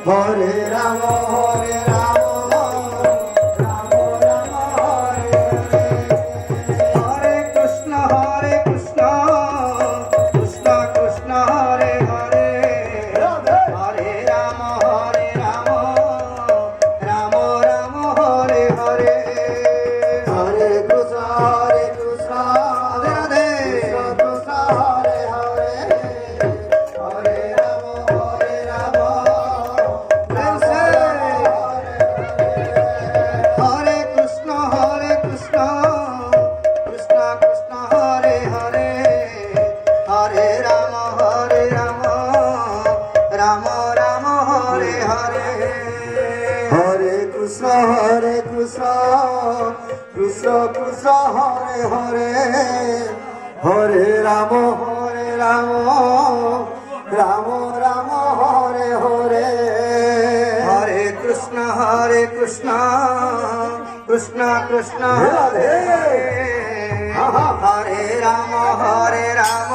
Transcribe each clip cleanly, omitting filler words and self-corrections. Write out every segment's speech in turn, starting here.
Hare Ram Hare Ram Ram Ram Hare Hare Hare Krishna Krishna Krishna Hare Hare Hare Ram Ram Ram Hare Hare Hare Krishna Radhe Radhe Krishna Hare Hare Hare Ram Hare Krishna Krishna Krishna Hare Hare Hare Ram Ram Ram Hare Hare Hare Krishna Krishna Krishna Hare Hare Hare Ram Ram Ram Hare Hare Hare Krishna Krishna Krishna Hare Hare Ram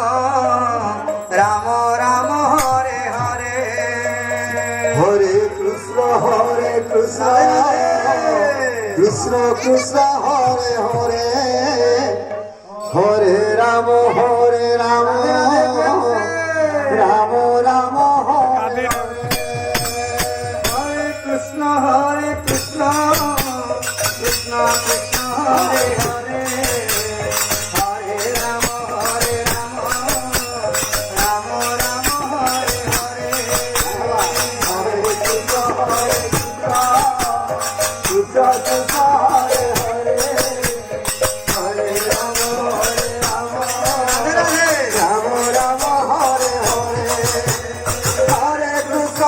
Ram Ram Hare Hare Hare Krishna Krishna Krishna Hare Hare Hare Ram Ram Ram Hare Hare Krishna Krishna Krishna Hare Hare Hare Ram Ram Ram Hare Hare Hare Krishna Krishna Hare Hare Hare Ram Ram Ram Hare Hare Hare Krishna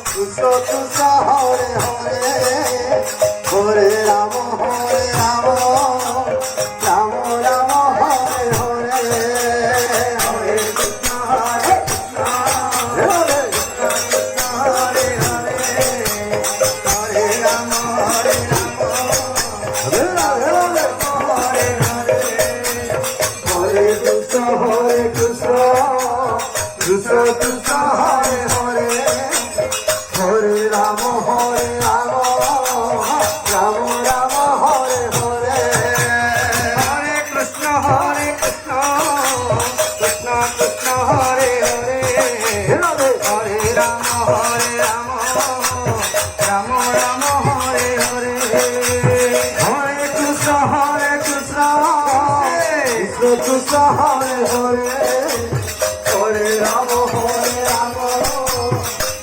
Krishna Krishna Hare Hare Hare Ram Ram Ram Hare Hare Hare Krishna Hare Hare Hare Ram Hare Hare Krishna Krishna Krishna Hare Hare Hare Ram Ram Ram Hare Hare Hare Krishna Krishna Krishna Hare Hare Hare Ram Ram Ram Hare Hare Hare Krishna Krishna Krishna Hare Hare Hare Ram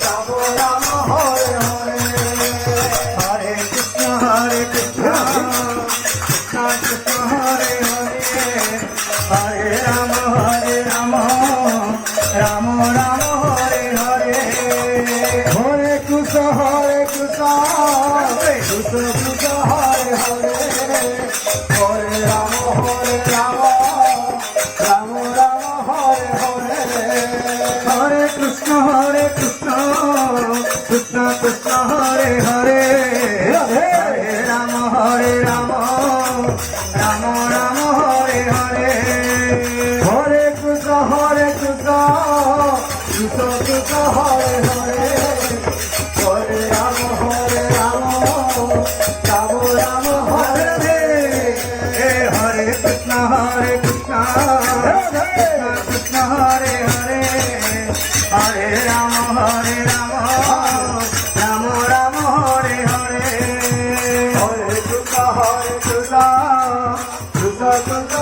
Ram Ram Hare Hare Hare Krishna Krishna Krishna Hare Hare Hare Ram Ram Ram Hare Hare Hare Krishna Krishna Krishna Hare Hare Hare Ram Ram Ram Hare Hare Hare Krishna Krishna Krishna Hare Hare Hare Ram Ram Ram Hare Hare Hare Krishna Krishna Krishna Hare Hare Hare Ram Ram Hare Hare Krishna Krishna Krishna Hare Hare Hare Ram Ram Hare Hare Hare Krishna Krishna